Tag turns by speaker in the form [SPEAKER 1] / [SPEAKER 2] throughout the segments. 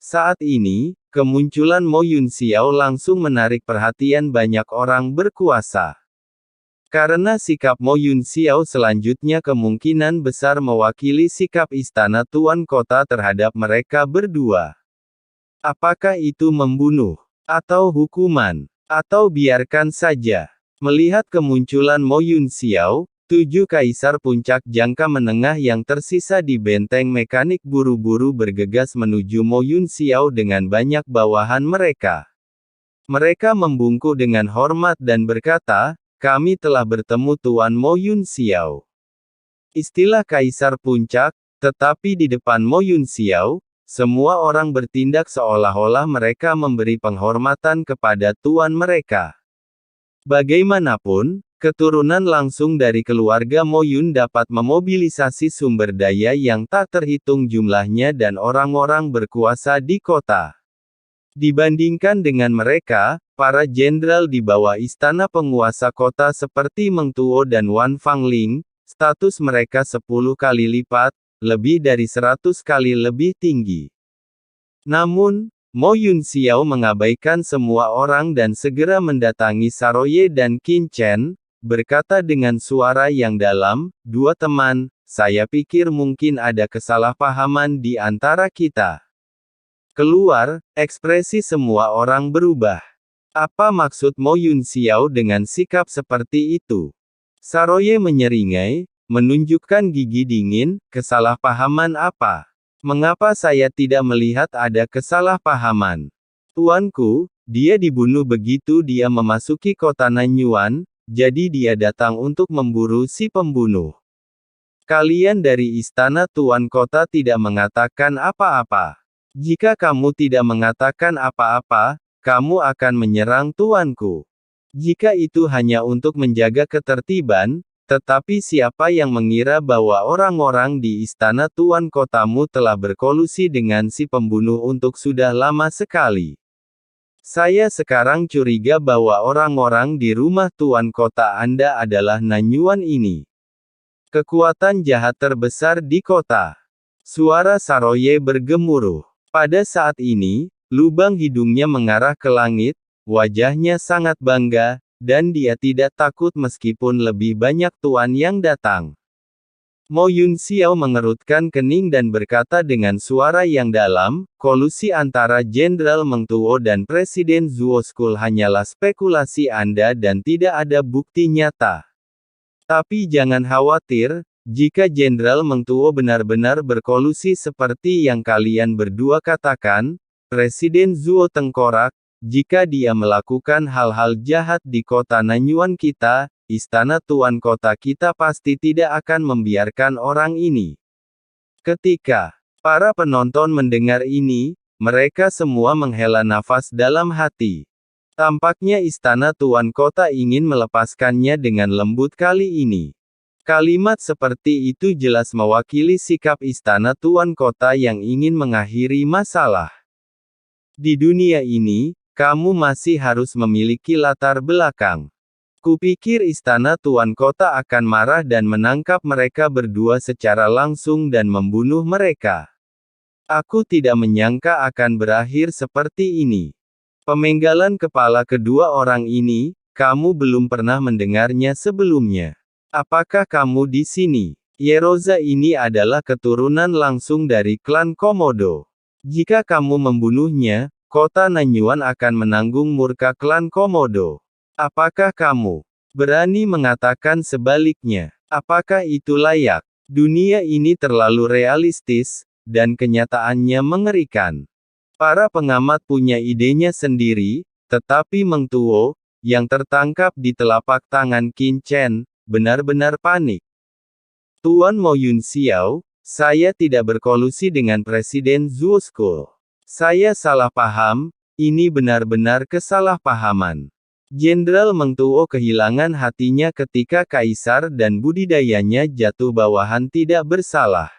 [SPEAKER 1] Saat ini, kemunculan Mo Yunxiao langsung menarik perhatian banyak orang berkuasa. Karena sikap Mo Yunxiao selanjutnya kemungkinan besar mewakili sikap Istana Tuan Kota terhadap mereka berdua. Apakah itu membunuh? Atau hukuman? Atau biarkan saja? Melihat kemunculan Mo Yunxiao, 7 kaisar puncak jangka menengah yang tersisa di benteng mekanik buru-buru bergegas menuju Mo Yunxiao dengan banyak bawahan mereka. Mereka membungkuk dengan hormat dan berkata, "Kami telah bertemu Tuan Mo Yunxiao." Istilah kaisar puncak, tetapi di depan Mo Yunxiao, semua orang bertindak seolah-olah mereka memberi penghormatan kepada tuan mereka. Bagaimanapun, keturunan langsung dari keluarga Mo Yun dapat memobilisasi sumber daya yang tak terhitung jumlahnya dan orang-orang berkuasa di kota. Dibandingkan dengan mereka, para jenderal di bawah istana penguasa kota seperti Meng Tuo dan Wan Fangling, status mereka 10 kali lipat, lebih dari 100 kali lebih tinggi. Namun, Mo Yunxiao mengabaikan semua orang dan segera mendatangi Saroye dan Qin Chen, berkata dengan suara yang dalam, "Dua teman, saya pikir mungkin ada kesalahpahaman di antara kita." Keluar, ekspresi semua orang berubah. Apa maksud Mo Yunxiao dengan sikap seperti itu? Saroye menyeringai, menunjukkan gigi dingin, "Kesalahpahaman apa? Mengapa saya tidak melihat ada kesalahpahaman? Tuanku, dia dibunuh begitu dia memasuki kota Nanyuan, jadi dia datang untuk memburu si pembunuh. Kalian dari istana tuan kota tidak mengatakan apa-apa. Jika kamu tidak mengatakan apa-apa, kamu akan menyerang tuanku. Jika itu hanya untuk menjaga ketertiban, tetapi siapa yang mengira bahwa orang-orang di istana tuan kotamu telah berkolusi dengan si pembunuh untuk sudah lama sekali? Saya sekarang curiga bahwa orang-orang di rumah tuan kota Anda adalah Nanyuan ini. Kekuatan jahat terbesar di kota." Suara Saroye bergemuruh. Pada saat ini, lubang hidungnya mengarah ke langit, wajahnya sangat bangga, dan dia tidak takut meskipun lebih banyak tuan yang datang. Mo Yunxiao mengerutkan kening dan berkata dengan suara yang dalam, "Kolusi antara Jenderal Meng Tuo dan Presiden Zuo School hanyalah spekulasi Anda dan tidak ada bukti nyata. Tapi jangan khawatir, jika Jenderal Meng Tuo benar-benar berkolusi seperti yang kalian berdua katakan, Presiden Zuo tengkorak. Jika dia melakukan hal-hal jahat di kota Nanyuan kita, istana tuan kota kita pasti tidak akan membiarkan orang ini." Ketika para penonton mendengar ini, mereka semua menghela nafas dalam hati. Tampaknya istana tuan kota ingin melepaskannya dengan lembut kali ini. Kalimat seperti itu jelas mewakili sikap istana tuan kota yang ingin mengakhiri masalah. Di dunia ini, kamu masih harus memiliki latar belakang. Kupikir istana tuan kota akan marah dan menangkap mereka berdua secara langsung dan membunuh mereka. Aku tidak menyangka akan berakhir seperti ini. Pemenggalan kepala kedua orang ini, kamu belum pernah mendengarnya sebelumnya. Apakah kamu di sini? Yeroza ini adalah keturunan langsung dari klan Komodo. Jika kamu membunuhnya, kota Nanyuan akan menanggung murka klan Komodo. Apakah kamu berani mengatakan sebaliknya? Apakah itu layak? Dunia ini terlalu realistis, dan kenyataannya mengerikan. Para pengamat punya idenya sendiri, tetapi Meng Tuo, yang tertangkap di telapak tangan Qin Chen, benar-benar panik. "Tuan Mo Yunxiao, saya tidak berkolusi dengan Presiden Zuo School. Saya salah paham, ini benar-benar kesalahpahaman." Jenderal Meng Tuo kehilangan hatinya ketika kaisar dan budidayanya jatuh bawahan tidak bersalah.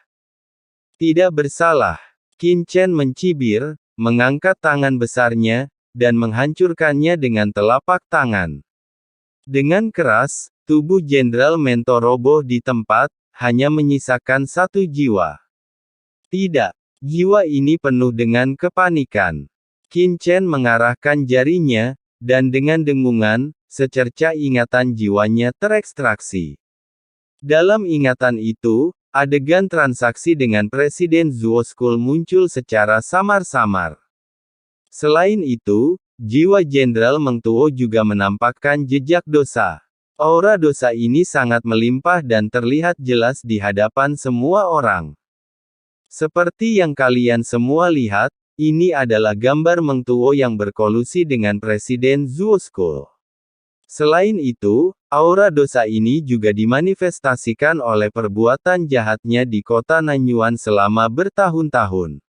[SPEAKER 1] Tidak bersalah. Qin Chen mencibir, mengangkat tangan besarnya, dan menghancurkannya dengan telapak tangan. Dengan keras, tubuh Jenderal Mento roboh di tempat, hanya menyisakan satu jiwa. Tidak. Jiwa ini penuh dengan kepanikan. Qin Chen mengarahkan jarinya, dan dengan dengungan, secerca ingatan jiwanya terekstraksi. Dalam ingatan itu, adegan transaksi dengan Presiden Zuo School muncul secara samar-samar. Selain itu, jiwa Jenderal Meng Tuo juga menampakkan jejak dosa. Aura dosa ini sangat melimpah dan terlihat jelas di hadapan semua orang. Seperti yang kalian semua lihat, ini adalah gambar Meng Tuo yang berkolusi dengan Presiden Zuo School. Selain itu, aura dosa ini juga dimanifestasikan oleh perbuatan jahatnya di kota Nanyuan selama bertahun-tahun.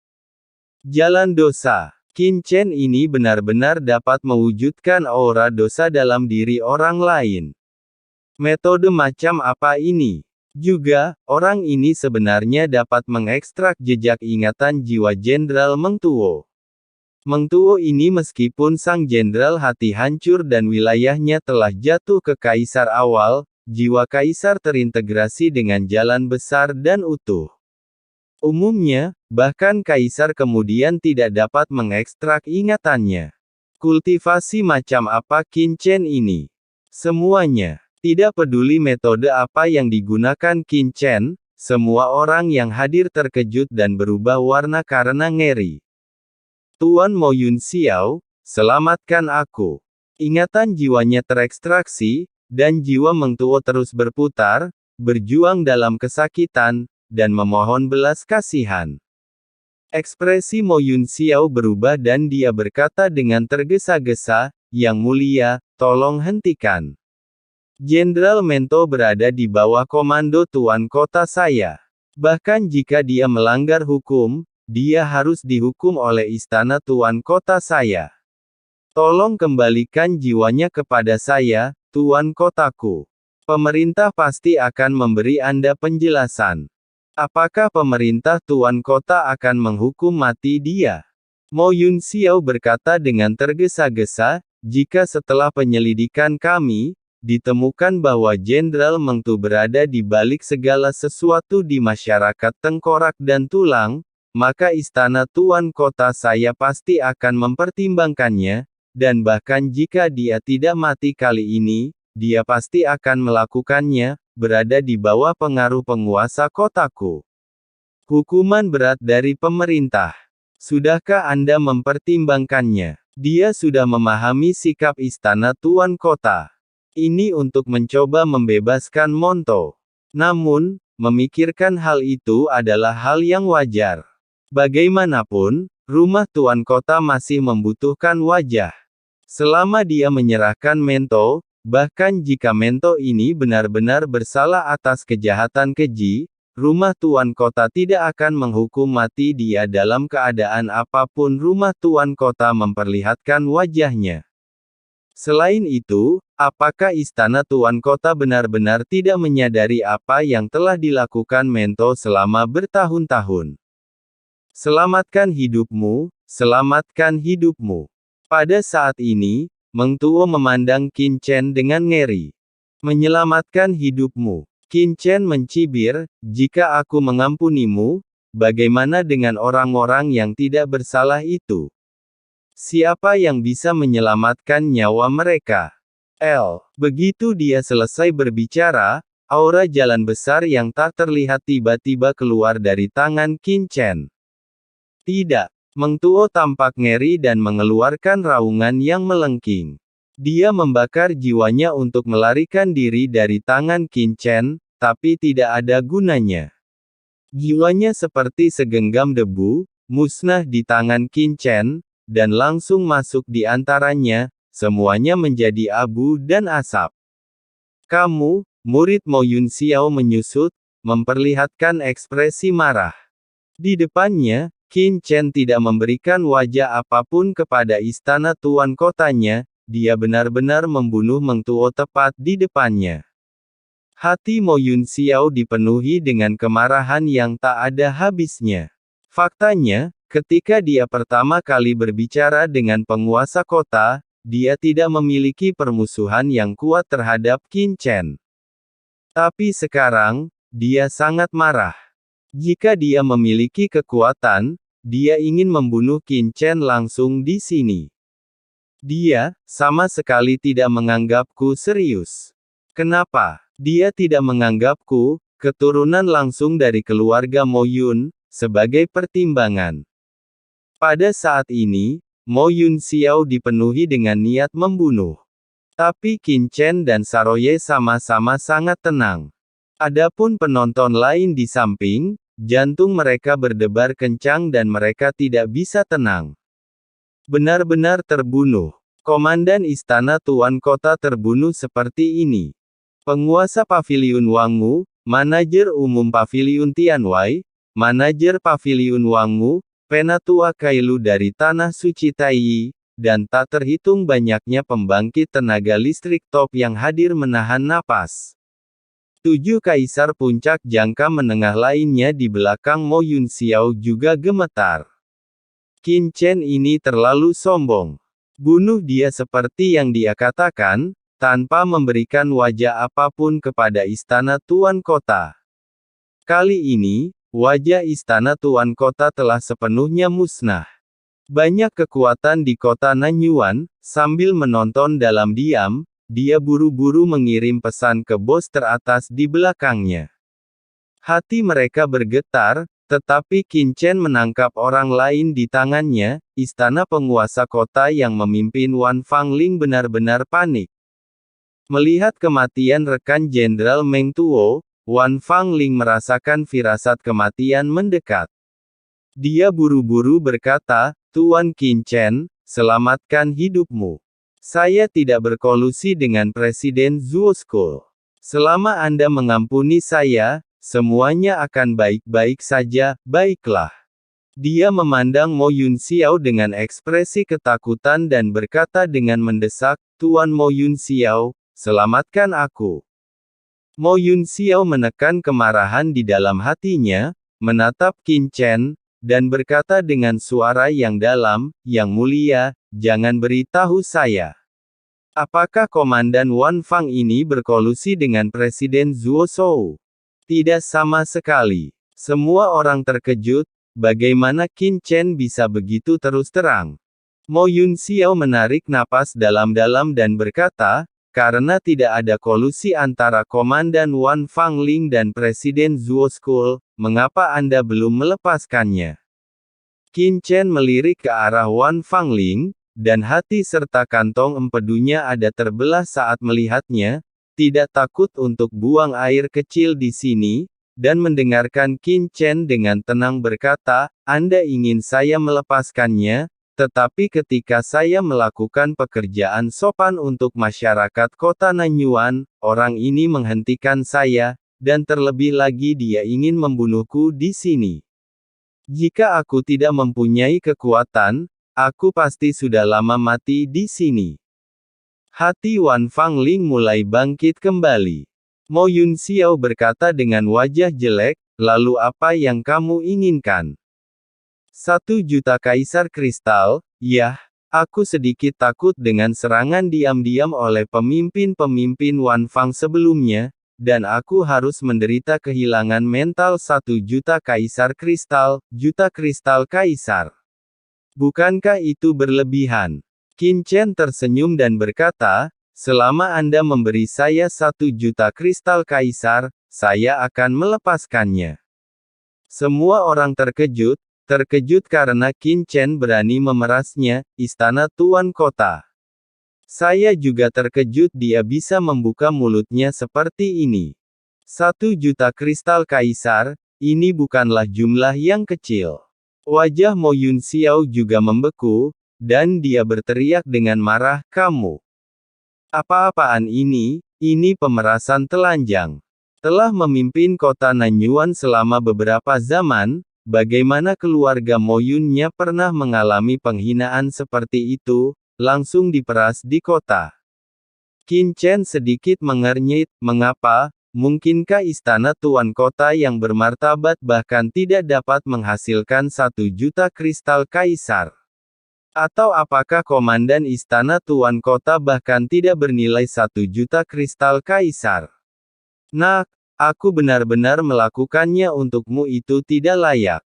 [SPEAKER 1] Jalan dosa. Qin Chen ini benar-benar dapat mewujudkan aura dosa dalam diri orang lain. Metode macam apa ini? Juga, orang ini sebenarnya dapat mengekstrak jejak ingatan jiwa Jenderal Meng Tuo. Meng Tuo ini meskipun sang jenderal hati hancur dan wilayahnya telah jatuh ke kaisar awal, jiwa kaisar terintegrasi dengan jalan besar dan utuh. Umumnya, bahkan kaisar kemudian tidak dapat mengekstrak ingatannya. Kultivasi macam apa Qin Chen ini? Semuanya. Tidak peduli metode apa yang digunakan Qin Chen, semua orang yang hadir terkejut dan berubah warna karena ngeri. Tuan Mo Yun Xiao, selamatkan aku. Ingatan jiwanya terekstraksi, dan jiwa Meng Tuo terus berputar, berjuang dalam kesakitan, dan memohon belas kasihan. Ekspresi Mo Yun Xiao berubah dan dia berkata dengan tergesa-gesa, "Yang mulia, tolong hentikan. Jenderal Mento berada di bawah komando Tuan Kota saya. Bahkan jika dia melanggar hukum, dia harus dihukum oleh istana Tuan Kota saya. Tolong kembalikan jiwanya kepada saya, Tuan Kotaku. Pemerintah pasti akan memberi Anda penjelasan. Apakah pemerintah Tuan Kota akan menghukum mati dia?" Mo Yun Xiao berkata dengan tergesa-gesa, "Jika setelah penyelidikan kami, ditemukan bahwa Jenderal Meng Tuo berada di balik segala sesuatu di masyarakat tengkorak dan tulang, maka istana Tuan Kota saya pasti akan mempertimbangkannya, dan bahkan jika dia tidak mati kali ini, dia pasti akan melakukannya, berada di bawah pengaruh penguasa kotaku. Hukuman berat dari pemerintah. Sudahkah Anda mempertimbangkannya?" Dia sudah memahami sikap istana Tuan Kota. Ini untuk mencoba membebaskan Monto. Namun, memikirkan hal itu adalah hal yang wajar. Bagaimanapun, rumah Tuan Kota masih membutuhkan wajah. Selama dia menyerahkan Mento, bahkan jika Mento ini benar-benar bersalah atas kejahatan keji, rumah Tuan Kota tidak akan menghukum mati dia dalam keadaan apapun rumah Tuan Kota memperlihatkan wajahnya. Selain itu, apakah istana Tuan Kota benar-benar tidak menyadari apa yang telah dilakukan Mento selama bertahun-tahun? Selamatkan hidupmu, selamatkan hidupmu. Pada saat ini, Meng Tuo memandang Qin Chen dengan ngeri. Menyelamatkan hidupmu. Qin Chen mencibir, "Jika aku mengampunimu, bagaimana dengan orang-orang yang tidak bersalah itu? Siapa yang bisa menyelamatkan nyawa mereka?" Begitu dia selesai berbicara, aura jalan besar yang tak terlihat tiba-tiba keluar dari tangan Qin Chen. Tidak. Meng Tuo tampak ngeri dan mengeluarkan raungan yang melengking. Dia membakar jiwanya untuk melarikan diri dari tangan Qin Chen, tapi tidak ada gunanya. Jiwanya seperti segenggam debu, musnah di tangan Qin Chen, dan langsung masuk di antaranya, semuanya menjadi abu dan asap. "Kamu," murid Mo Yun Xiao menyusut, memperlihatkan ekspresi marah. Di depannya, Qin Chen tidak memberikan wajah apapun kepada istana Tuan Kotanya, dia benar-benar membunuh Meng Tuo tepat di depannya. Hati Mo Yun Xiao dipenuhi dengan kemarahan yang tak ada habisnya. Faktanya, ketika dia pertama kali berbicara dengan penguasa kota, dia tidak memiliki permusuhan yang kuat terhadap Qin Chen. Tapi sekarang, dia sangat marah. Jika dia memiliki kekuatan, dia ingin membunuh Qin Chen langsung di sini. Dia sama sekali tidak menganggapku serius. Kenapa? Dia tidak menganggapku, keturunan langsung dari keluarga Mo Yun, sebagai pertimbangan. Pada saat ini, Mo Yun Xiao dipenuhi dengan niat membunuh. Tapi Qin Chen dan Saroye sama-sama sangat tenang. Adapun penonton lain di samping, jantung mereka berdebar kencang dan mereka tidak bisa tenang. Benar-benar terbunuh. Komandan Istana Tuan Kota terbunuh seperti ini. Penguasa Paviliun Wangu, Manajer Umum Paviliun Tianwei, Manajer Paviliun Wangu, Penatua Kailu dari Tanah Suci Taiyi, dan tak terhitung banyaknya pembangkit tenaga listrik top yang hadir menahan napas. 7 kaisar puncak jangka menengah lainnya di belakang Mo Yun Xiao juga gemetar. Qin Chen ini terlalu sombong. Bunuh dia seperti yang dia katakan, tanpa memberikan wajah apapun kepada Istana Tuan Kota. Kali ini, wajah Istana Tuan Kota telah sepenuhnya musnah. Banyak kekuatan di kota Nanyuan, sambil menonton dalam diam, dia buru-buru mengirim pesan ke bos teratas di belakangnya. Hati mereka bergetar, tetapi Qin Chen menangkap orang lain di tangannya. Istana penguasa kota yang memimpin Wan Fangling benar-benar panik. Melihat kematian rekan Jenderal Meng Tuo, Wan Fangling merasakan firasat kematian mendekat. Dia buru-buru berkata, "Tuan Qin Chen, selamatkan hidupmu. Saya tidak berkolusi dengan Presiden Zhuo School. Selama Anda mengampuni saya, semuanya akan baik-baik saja, baiklah." Dia memandang Mo Yun Xiao dengan ekspresi ketakutan dan berkata dengan mendesak, "Tuan Mo Yun Xiao, selamatkan aku." Mo Yun Xiao menekan kemarahan di dalam hatinya, menatap Qin Chen, dan berkata dengan suara yang dalam, "Yang mulia, jangan beritahu saya. Apakah Komandan Wan Fang ini berkolusi dengan Presiden Zhuo Shou?" Tidak sama sekali. Semua orang terkejut, bagaimana Qin Chen bisa begitu terus terang. Mo Yun Xiao menarik napas dalam-dalam dan berkata, "Karena tidak ada kolusi antara Komandan Wan Fangling dan Presiden Zhuo School, mengapa Anda belum melepaskannya?" Qin Chen melirik ke arah Wan Fangling, dan hati serta kantong empedunya ada terbelah saat melihatnya, tidak takut untuk buang air kecil di sini, dan mendengarkan Qin Chen dengan tenang berkata, "Anda ingin saya melepaskannya, tetapi ketika saya melakukan pekerjaan sopan untuk masyarakat kota Nanyuan, orang ini menghentikan saya, dan terlebih lagi dia ingin membunuhku di sini. Jika aku tidak mempunyai kekuatan, aku pasti sudah lama mati di sini." Hati Wan Fangling mulai bangkit kembali. Mo Yun Xiao berkata dengan wajah jelek, "Lalu apa yang kamu inginkan?" 1 juta kaisar kristal, yah, aku sedikit takut dengan serangan diam-diam oleh pemimpin-pemimpin Wan Fang sebelumnya, dan aku harus menderita kehilangan mental 1 juta kaisar kristal, juta kristal kaisar. Bukankah itu berlebihan? Qin Chen tersenyum dan berkata, "Selama Anda memberi saya 1 juta kristal kaisar, saya akan melepaskannya." Semua orang terkejut karena Qin Chen berani memerasnya, Istana Tuan Kota. Saya juga terkejut dia bisa membuka mulutnya seperti ini. 1 juta kristal kaisar, ini bukanlah jumlah yang kecil. Wajah Mo Yun Xiao juga membeku, dan dia berteriak dengan marah, "Kamu! Apa-apaan ini? Ini pemerasan telanjang. Telah memimpin kota Nanyuan selama beberapa zaman, bagaimana keluarga Mo Yun-nya pernah mengalami penghinaan seperti itu, langsung diperas di kota." Qin Chen sedikit mengernyit, "Mengapa? Mungkinkah istana tuan kota yang bermartabat bahkan tidak dapat menghasilkan 1 juta kristal kaisar? Atau apakah komandan istana tuan kota bahkan tidak bernilai 1 juta kristal kaisar?" "Nak, Aku benar-benar melakukannya untukmu, itu tidak layak.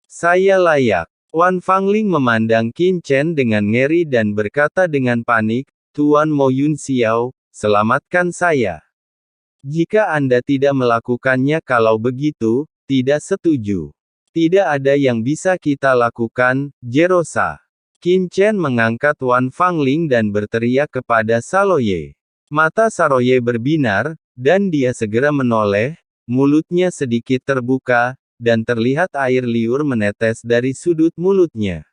[SPEAKER 1] Saya layak. Wan Fangling memandang Qin Chen dengan ngeri dan berkata dengan panik, Tuan Mo Yun Xiao, selamatkan saya. Jika Anda tidak melakukannya, kalau begitu, tidak setuju. Tidak ada yang bisa kita lakukan, Jerosa. Qin Chen mengangkat Wan Fangling dan berteriak kepada Saroye. Mata Saroye berbinar, dan dia segera menoleh, mulutnya sedikit terbuka, dan terlihat air liur menetes dari sudut mulutnya.